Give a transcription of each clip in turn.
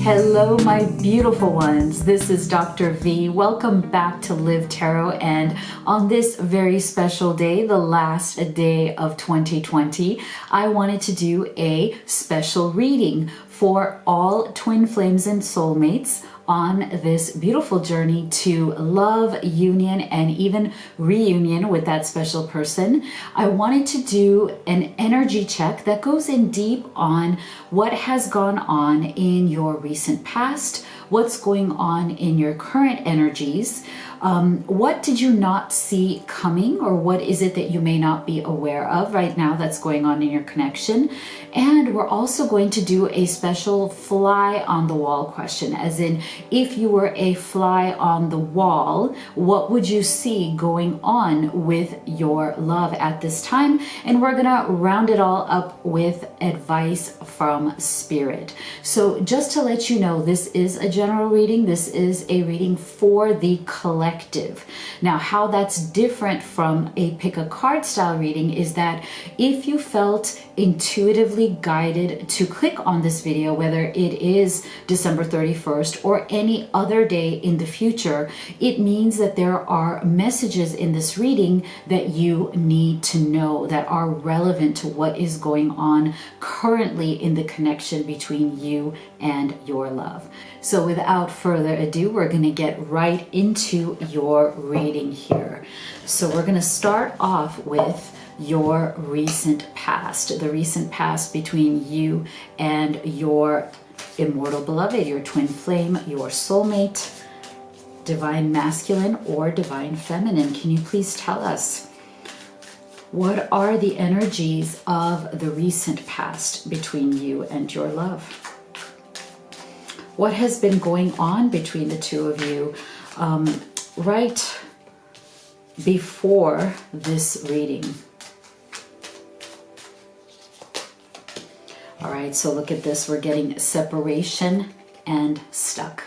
Hello, my beautiful ones. This is Dr. V. Welcome back to Live Tarot. And on this very special day, the last day of 2020, I wanted to do a special reading for all twin flames and soulmates on this beautiful journey to love, union, and even reunion with that special person. I wanted to do an energy check that goes in deep on what has gone on in your recent past, what's going on in your current energies, what did you not see coming, or what is it that you may not be aware of right now that's going on in your connection. And we're also going to do a special fly on the wall question, as in, if you were a fly on the wall, what would you see going on with your love at this time? And we're gonna round it all up with advice from Spirit. So just to let you know, this is a general reading. This is a reading for the collective. Now, how that's different from a pick a card style reading is that if you felt intuitively guided to click on this video, whether it is December 31st or any other day in the future, it means that there are messages in this reading that you need to know that are relevant to what is going on currently in the connection between you and your love. So without further ado, we're going to get right into your reading here. So we're going to start off with your recent past, the recent past between you and your immortal beloved, your twin flame, your soulmate, divine masculine or divine feminine. Can you please tell us, what are the energies of the recent past between you and your love? What has been going on between the two of you right before this reading? All right, so look at this. We're getting separation and stuck.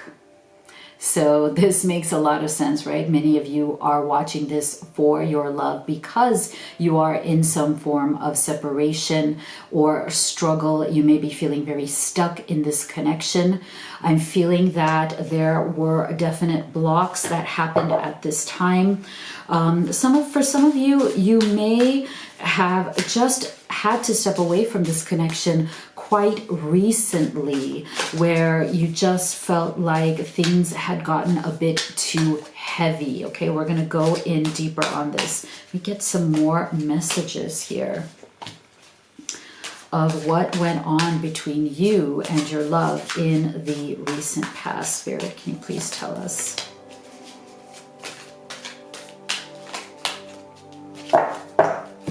So this makes a lot of sense, right? Many of you are watching this for your love because you are in some form of separation or struggle. You may be feeling very stuck in this connection. I'm feeling that there were definite blocks that happened at this time. For some of you, you may have just had to step away from this connection quite recently, where you just felt like things had gotten a bit too heavy. Okay, we're going to go in deeper on this. We get some more messages here of what went on between you and your love in the recent past. Spirit, can you please tell us?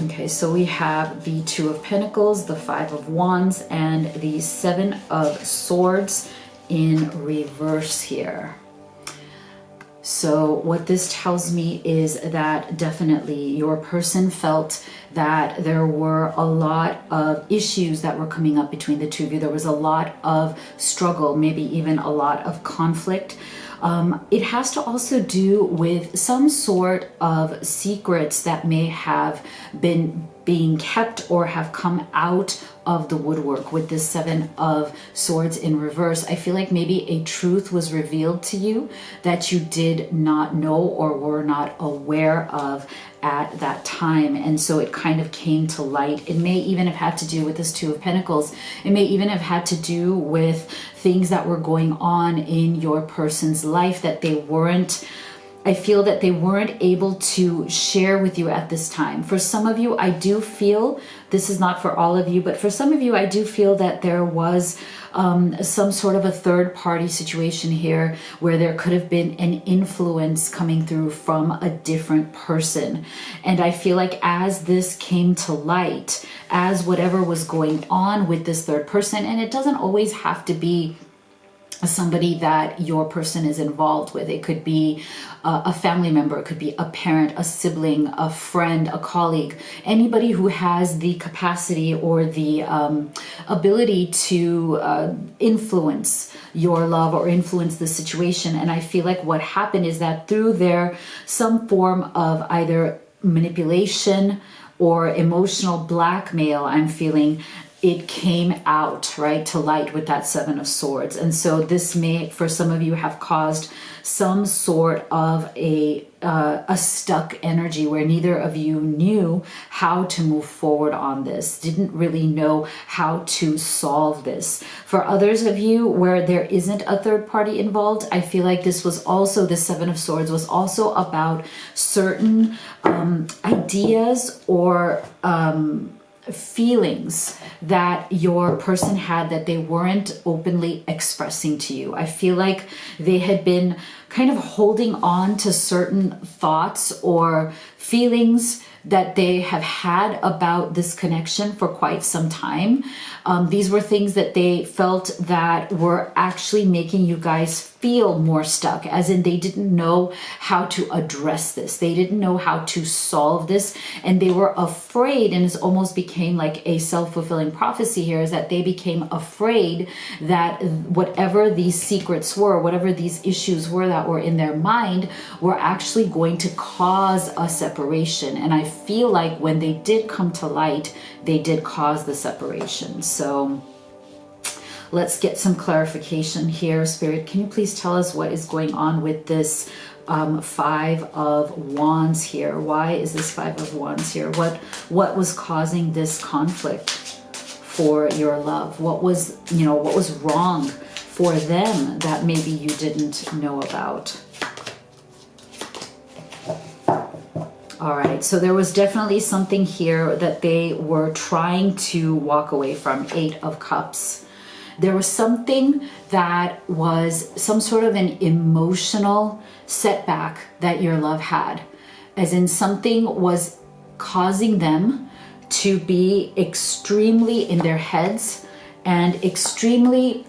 Okay, so we have the Two of Pentacles, the Five of Wands, and the Seven of Swords in reverse here. So what this tells me is that definitely your person felt that there were a lot of issues that were coming up between the two of you. There was a lot of struggle, maybe even a lot of conflict. It has to also do with some sort of secrets that may have been being kept or have come out of the woodwork with this Seven of Swords in reverse. I feel like maybe a truth was revealed to you that you did not know or were not aware of at that time, and so it kind of came to light. It may even have had to do with this Two of Pentacles. It may even have had to do with things that were going on in your person's life that they weren't, I feel that they weren't able to share with you at this time. For some of you, I do feel, this is not for all of you, but for some of you, I do feel that there was some sort of a third party situation here where there could have been an influence coming through from a different person. And I feel like as this came to light, as whatever was going on with this third person, and it doesn't always have to be somebody that your person is involved with. It could be a family member, it could be a parent, a sibling, a friend, a colleague, anybody who has the capacity or the ability to influence your love or influence the situation. And I feel like what happened is that through some form of either manipulation or emotional blackmail, I'm feeling it came out, right, to light with that Seven of Swords. And so this may, for some of you, have caused some sort of a stuck energy where neither of you knew how to move forward on this, didn't really know how to solve this. For others of you where there isn't a third party involved, I feel like this was also, the Seven of Swords was also about certain ideas or feelings that your person had that they weren't openly expressing to you. I feel like they had been kind of holding on to certain thoughts or feelings that they have had about this connection for quite some time. These were things that they felt that were actually making you guys feel more stuck, as in they didn't know how to address this. They didn't know how to solve this, and they were afraid, and it almost became like a self-fulfilling prophecy here, is that they became afraid that whatever these secrets were, whatever these issues were that were in their mind, were actually going to cause a separation. And I feel like when they did come to light, they did cause the separation. So let's get some clarification here. Spirit, can you please tell us what is going on with this Five of Wands here? Why is this Five of Wands here? What was causing this conflict for your love? What was, what was wrong for them that maybe you didn't know about? All right, so there was definitely something here that they were trying to walk away from. Eight of Cups. There was something that was some sort of an emotional setback that your love had, as in something was causing them to be extremely in their heads and extremely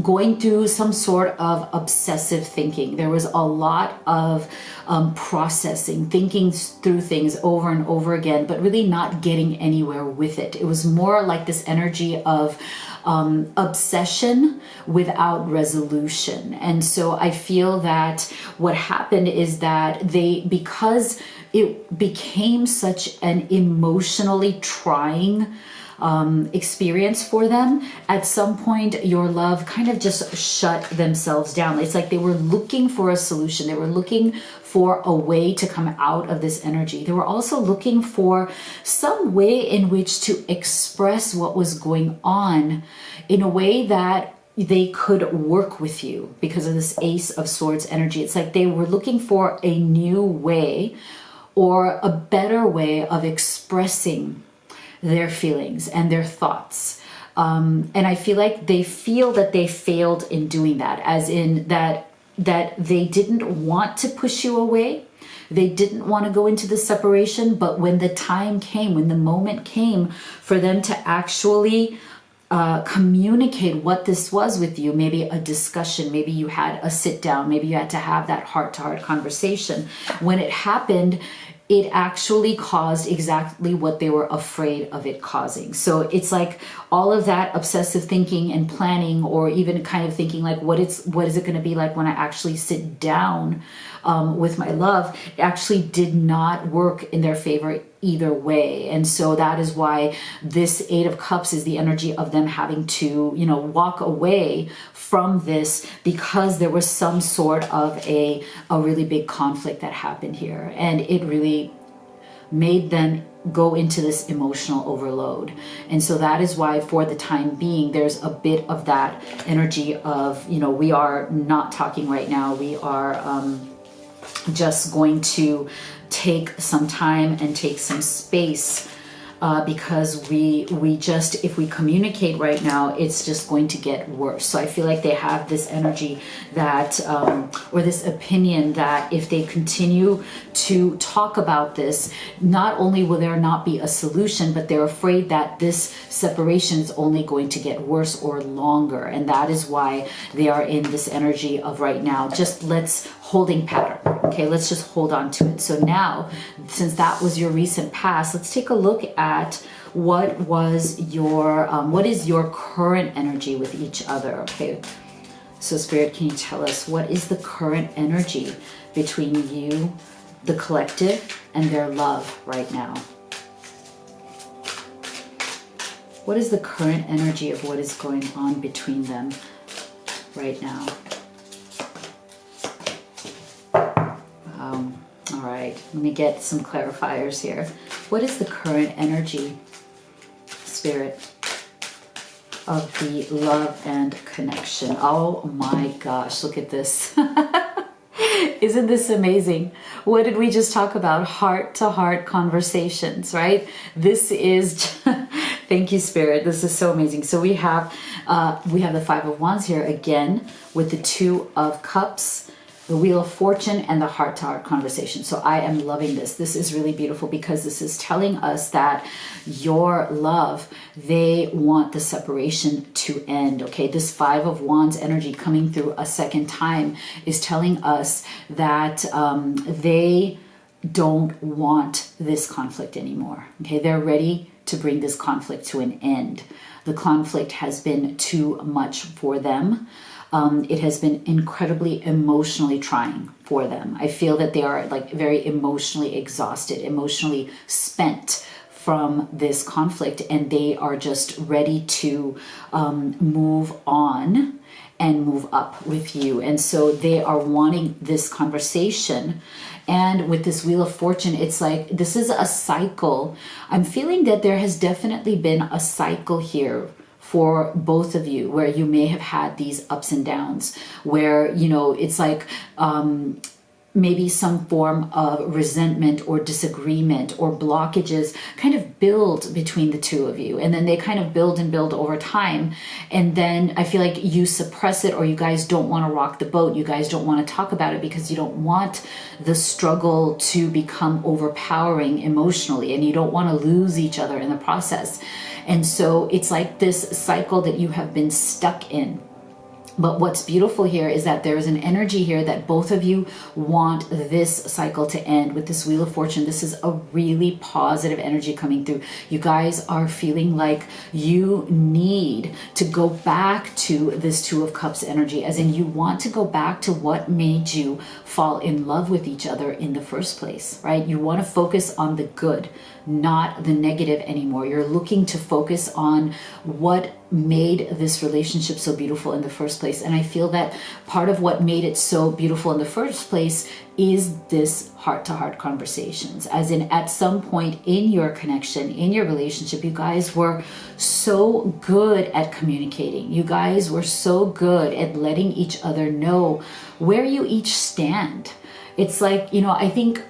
going through some sort of obsessive thinking. There was a lot of processing, thinking through things over and over again, but really not getting anywhere with it. It was more like this energy of obsession without resolution. And so I feel that what happened is that because it became such an emotionally trying experience for them, at some point your love kind of just shut themselves down. It's like they were looking for a solution. They were looking for a way to come out of this energy. They were also looking for some way in which to express what was going on in a way that they could work with you because of this Ace of Swords energy. It's like they were looking for a new way or a better way of expressing their feelings and their thoughts. And I feel like they feel that they failed in doing that, as in that they didn't want to push you away. They didn't want to go into the separation, but when the time came, when the moment came for them to actually communicate what this was with you, maybe a discussion, maybe you had a sit down, maybe you had to have that heart-to-heart conversation. When it happened, it actually caused exactly what they were afraid of it causing. So it's like all of that obsessive thinking and planning, or even kind of thinking like, what is it going to be like when I actually sit down with my love, actually did not work in their favor either way. And so that is why this Eight of Cups is the energy of them having to, walk away from this, because there was some sort of a really big conflict that happened here. And it really made them go into this emotional overload. And so that is why for the time being, there's a bit of that energy of, we are not talking right now. We are just going to take some time and take some space, because we just, if we communicate right now, it's just going to get worse. So I feel like they have this energy that, or this opinion that if they continue to talk about this, not only will there not be a solution, but they're afraid that this separation is only going to get worse or longer. And that is why they are in this energy of right now, just holding pattern. Okay, let's just hold on to it. So now, since that was your recent past, let's take a look at what is your current energy with each other. Okay, so Spirit, can you tell us what is the current energy between you, the collective, and their love right now? What is the current energy of what is going on between them right now? All right, let me get some clarifiers here. What is the current energy, Spirit, of the love and connection? Oh my gosh, look at this. Isn't this amazing? What did we just talk about? Heart-to-heart conversations, right? This is, thank you, Spirit. This is so amazing. So we have the Five of Wands here again with the Two of Cups, the Wheel of Fortune, and the heart-to-heart conversation. So I am loving this. This is really beautiful because this is telling us that your love, they want the separation to end. Okay, this Five of Wands energy coming through a second time is telling us that they don't want this conflict anymore. Okay, they're ready to bring this conflict to an end. The conflict has been too much for them. It has been incredibly emotionally trying for them. I feel that they are like very emotionally exhausted, emotionally spent from this conflict, and they are just ready to move on and move up with you. And so they are wanting this conversation. And with this Wheel of Fortune, it's like this is a cycle. I'm feeling that there has definitely been a cycle here for both of you where you may have had these ups and downs where, you know, it's like maybe some form of resentment or disagreement or blockages kind of build between the two of you. And then they kind of build and build over time. And then I feel like you suppress it, or you guys don't want to rock the boat. You guys don't want to talk about it because you don't want the struggle to become overpowering emotionally, and you don't want to lose each other in the process. And so it's like this cycle that you have been stuck in. But what's beautiful here is that there is an energy here that both of you want this cycle to end. With this Wheel of Fortune, this is a really positive energy coming through. You guys are feeling like you need to go back to this Two of Cups energy, as in you want to go back to what made you fall in love with each other in the first place, right? You want to focus on the good, not the negative anymore. You're looking to focus on what made this relationship so beautiful in the first place. And I feel that part of what made it so beautiful in the first place is this heart-to-heart conversations. As in, at some point in your connection, in your relationship, you guys were so good at communicating. You guys were so good at letting each other know where you each stand. It's like, you know, I think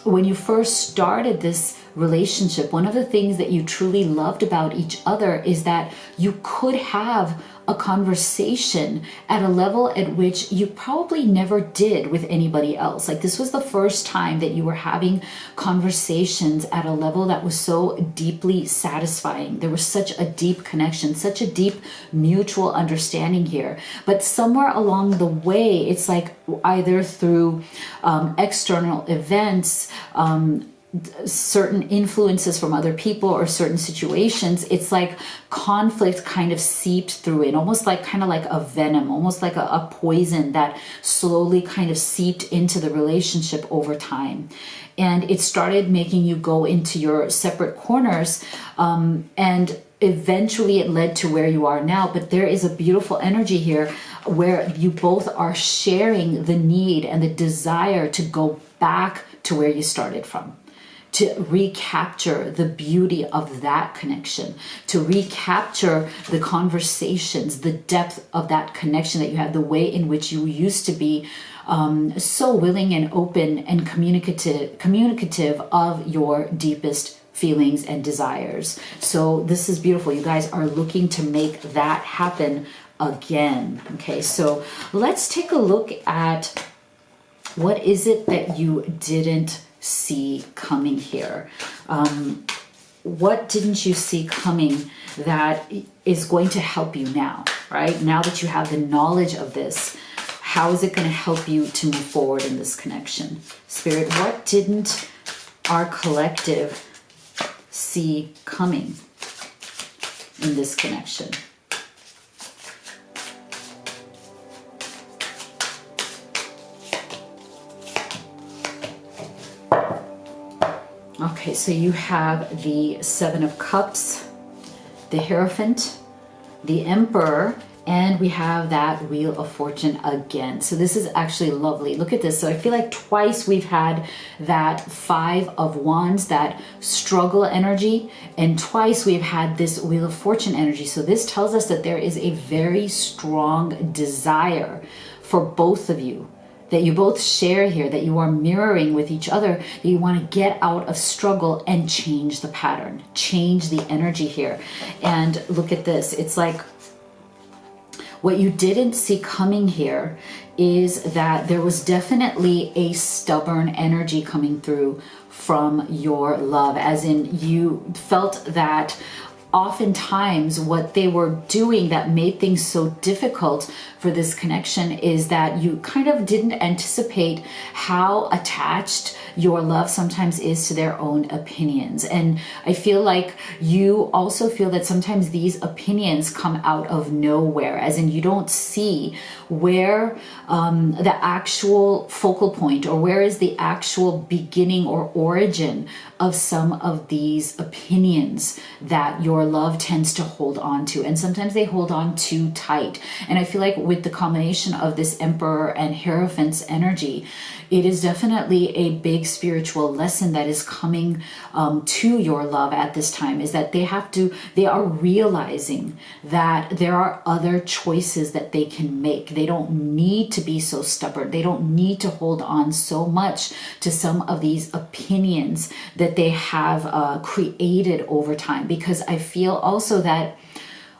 when you first started this relationship, one of the things that you truly loved about each other is that you could have a conversation at a level at which you probably never did with anybody else. Like, this was the first time that you were having conversations at a level that was so deeply satisfying. There was such a deep connection, such a deep mutual understanding here. But somewhere along the way, it's like either through external events, certain influences from other people or certain situations, it's like conflict kind of seeped through it, almost like kind of like a venom, almost like a poison that slowly kind of seeped into the relationship over time. And it started making you go into your separate corners, and eventually it led to where you are now. But there is a beautiful energy here where you both are sharing the need and the desire to go back to where you started from, to recapture the beauty of that connection, to recapture the conversations, the depth of that connection that you had, the way in which you used to be so willing and open and communicative of your deepest feelings and desires. So this is beautiful. You guys are looking to make that happen again. Okay, so let's take a look at what is it that you didn't see coming here. What didn't you see coming that is going to help you now, right? Now that you have the knowledge of this, how is it going to help you to move forward in this connection? Spirit, what didn't our collective see coming in this connection? Okay, so you have the Seven of Cups, the Hierophant, the Emperor, and we have that Wheel of Fortune again. So this is actually lovely. Look at this. So I feel like twice we've had that Five of Wands, that struggle energy, and twice we've had this Wheel of Fortune energy. So this tells us that there is a very strong desire for both of you, that you both share here, that you are mirroring with each other, that you want to get out of struggle and change the pattern, change the energy here. And look at this. It's like, what you didn't see coming here is that there was definitely a stubborn energy coming through from your love, as in you felt that oftentimes what they were doing that made things so difficult for this connection is that you kind of didn't anticipate how attached your love sometimes is to their own opinions. And I feel like you also feel that sometimes these opinions come out of nowhere, as in you don't see where the actual focal point, or where is the actual beginning or origin of some of these opinions that your love tends to hold on to. And sometimes they hold on too tight. And I feel like with the combination of this Emperor and Hierophant's energy, it is definitely a big spiritual lesson that is coming to your love at this time, is that they are realizing that there are other choices that they can make. They don't need to be so stubborn. They don't need to hold on so much to some of these opinions that they have created over time. Because I feel also that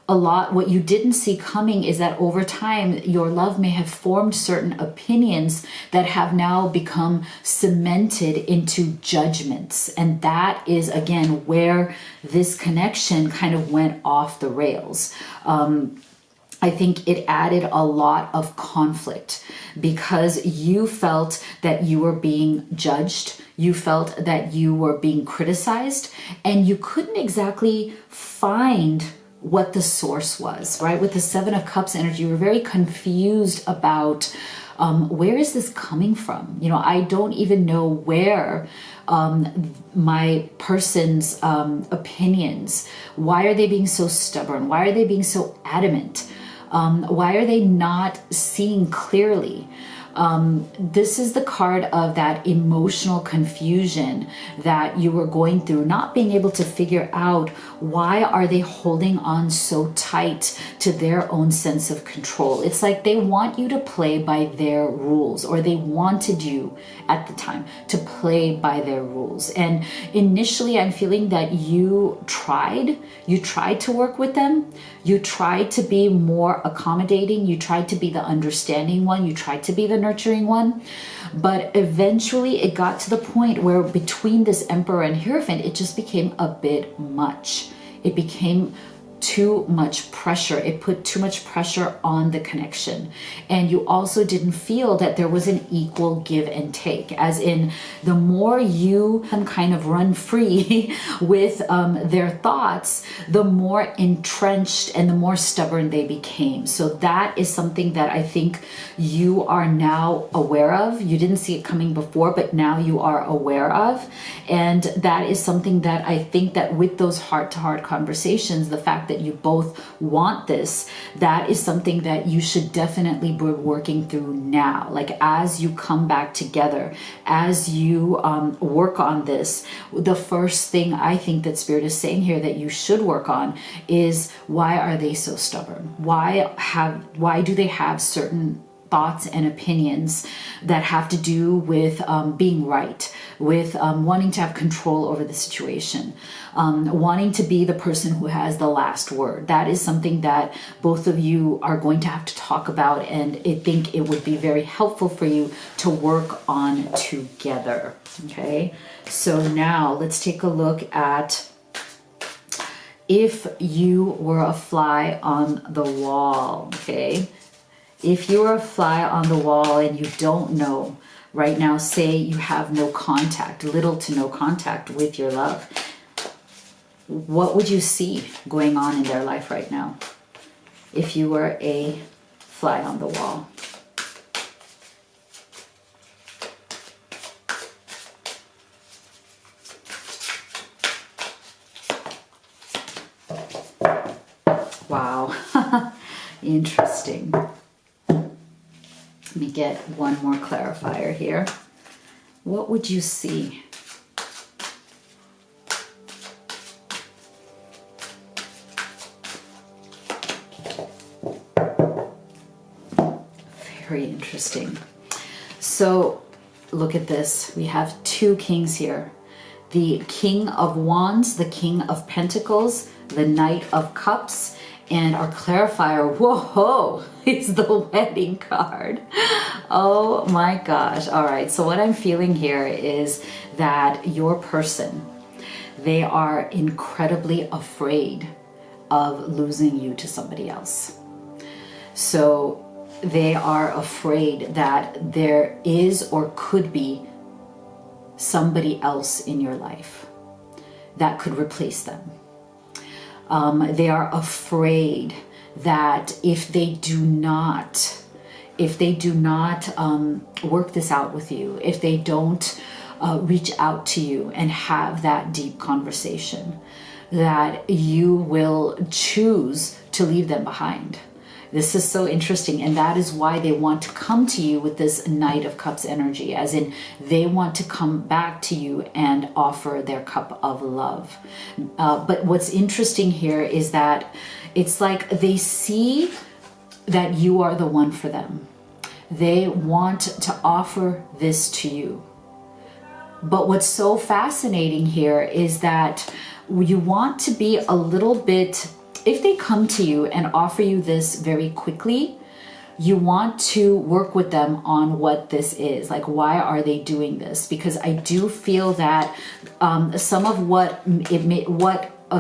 what you didn't see coming is that over time, your love may have formed certain opinions that have now become cemented into judgments. And that is, again, where this connection kind of went off the rails. I think it added a lot of conflict because you felt that you were being judged. You felt that you were being criticized, and you couldn't exactly find what the source was, right? With the Seven of Cups energy, you were very confused about where is this coming from? You know, I don't even know where my person's opinions, why are they being so stubborn? Why are they being so adamant? Why are they not seeing clearly? This is the card of that emotional confusion that you were going through, not being able to figure out why are they holding on so tight to their own sense of control. It's like they want you to play by their rules, or they wanted you at the time to play by their rules. And initially I'm feeling that you tried to work with them. You tried to be more accommodating. You tried to be the understanding one. You tried to be the nurturing one. But eventually it got to the point where between this Emperor and Hierophant, it just became a bit much. It became too much pressure. It put too much pressure on the connection. And you also didn't feel that there was an equal give and take, as in the more you kind of run free with their thoughts, the more entrenched and the more stubborn they became. So that is something that I think you are now aware of. You didn't see it coming before, but now you are aware of. And that is something that I think that with those heart-to-heart conversations, the fact that you both want this, that is something that you should definitely be working through now. Like as you come back together, as you work on this, the first thing I think that Spirit is saying here that you should work on is, why are they so stubborn? Why do they have certain thoughts and opinions that have to do with being right, with wanting to have control over the situation, wanting to be the person who has the last word? That is something that both of you are going to have to talk about, and I think it would be very helpful for you to work on together. Okay, so now let's take a look at if you were a fly on the wall. Okay, if you are a fly on the wall and you don't know right now, say you have no contact, little to no contact with your love, what would you see going on in their life right now if you were a fly on the wall? Wow. Interesting. Let me get one more clarifier here. What would you see? Very interesting. So look at this. We have two kings here. The King of Wands, the King of Pentacles, the Knight of Cups, and our clarifier, whoa, is the Wedding card. Oh my gosh. All right. So what I'm feeling here is that your person, they are incredibly afraid of losing you to somebody else. So they are afraid that there is or could be somebody else in your life that could replace them. They are afraid that if they do not work this out with you, if they don't reach out to you and have that deep conversation, that you will choose to leave them behind. This is so interesting, and that is why they want to come to you with this Knight of Cups energy, as in they want to come back to you and offer their cup of love. But what's interesting here is that it's like they see that you are the one for them. They want to offer this to you. But what's so fascinating here is that you want to be a little bit, if they come to you and offer you this very quickly, you want to work with them on what this is. Like, why are they doing this? Because I do feel that some of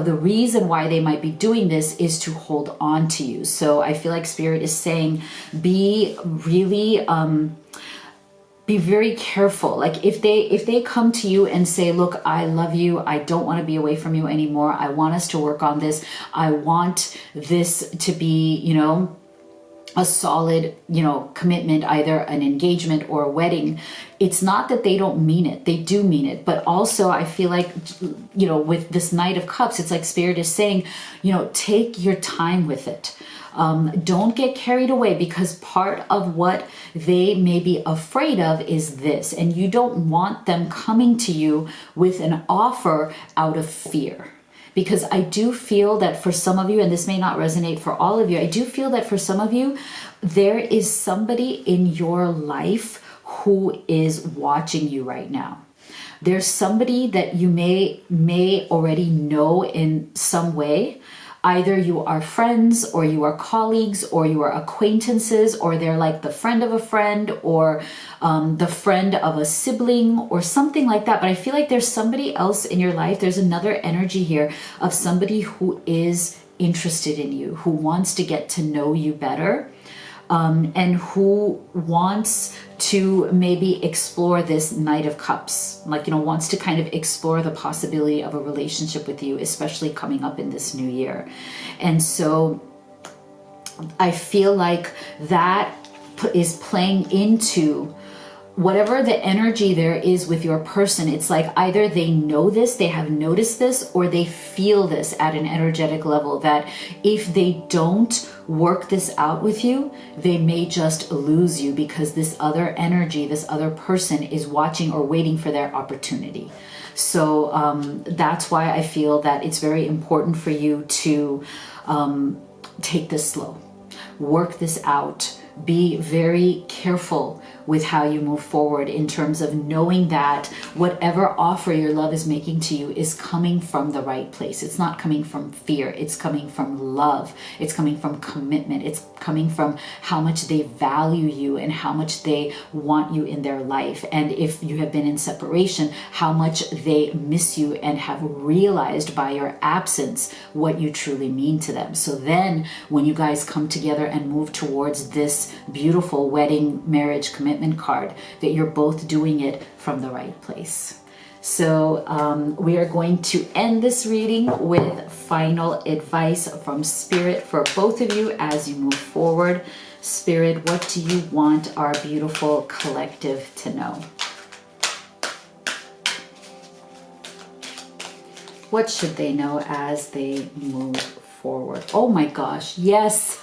the reason why they might be doing this is to hold on to you. So I feel like Spirit is saying, be really, be very careful. Like if they come to you and say, look, I love you, I don't want to be away from you anymore, I want us to work on this, I want this to be, you know, a solid, you know, commitment, either an engagement or a wedding. It's not that they don't mean it. They do mean it. But also I feel like, you know, with this Knight of Cups, it's like Spirit is saying, you know, take your time with it. Don't get carried away, because part of what they may be afraid of is this, and you don't want them coming to you with an offer out of fear. Because I do feel that for some of you, and this may not resonate for all of you, I do feel that for some of you, there is somebody in your life who is watching you right now. There's somebody that you may already know in some way. Either you are friends, or you are colleagues, or you are acquaintances, or they're like the friend of a friend, or the friend of a sibling, or something like that. But I feel like there's somebody else in your life. There's another energy here of somebody who is interested in you, who wants to get to know you better, and who wants to maybe explore this Knight of Cups, like, you know, wants to kind of explore the possibility of a relationship with you, especially coming up in this new year. And so I feel like that is playing into whatever the energy there is with your person. It's like either they know this, they have noticed this, or they feel this at an energetic level, that if they don't work this out with you, they may just lose you, because this other energy, this other person is watching or waiting for their opportunity. So that's why I feel that it's very important for you to take this slow, work this out, be very careful with how you move forward, in terms of knowing that whatever offer your love is making to you is coming from the right place. It's not coming from fear. It's coming from love. It's coming from commitment. It's coming from how much they value you and how much they want you in their life. And if you have been in separation, how much they miss you and have realized by your absence what you truly mean to them. So then when you guys come together and move towards this beautiful wedding, marriage, commitment card, that you're both doing it from the right place. So we are going to end this reading with final advice from Spirit for both of you as you move forward. Spirit, what do you want our beautiful collective to know? What should they know as they move forward. Oh my gosh, yes.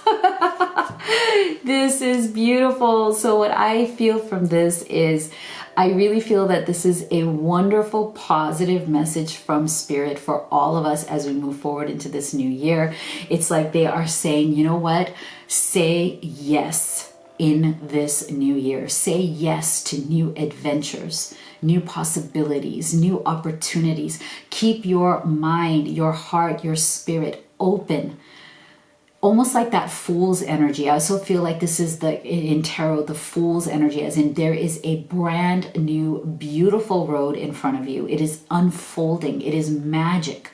This is beautiful. So what I feel from this is I really feel that this is a wonderful, positive message from Spirit for all of us as we move forward into this new year. It's like they are saying, you know what? Say yes in this new year. Say yes to new adventures, new possibilities, new opportunities. Keep your mind, your heart, your spirit open. Almost like that fool's energy. I also feel like this is in tarot, the fool's energy, as in there is a brand new, beautiful road in front of you. It is unfolding. It is magic.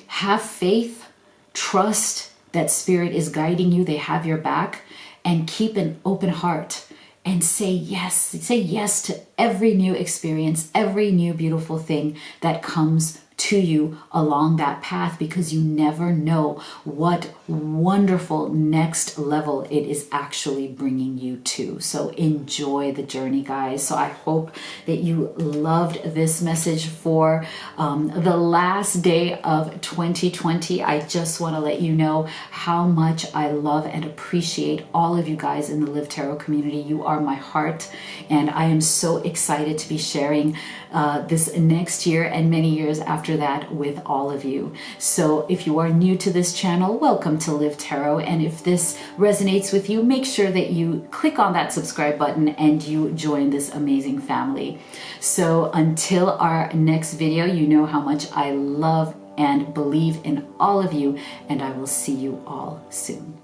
Have faith, trust that Spirit is guiding you. They have your back, and keep an open heart and say yes. Say yes to every new experience, every new beautiful thing that comes to you along that path, because you never know what wonderful next level it is actually bringing you to. So enjoy the journey, guys. So I hope that you loved this message for the last day of 2020. I just want to let you know how much I love and appreciate all of you guys in the Live Tarot community. You are my heart, and I am so excited to be sharing this next year and many years after that with all of you. So if you are new to this channel, welcome to Live Tarot. And if this resonates with you, make sure that you click on that subscribe button and you join this amazing family. So until our next video, you know how much I love and believe in all of you, and I will see you all soon.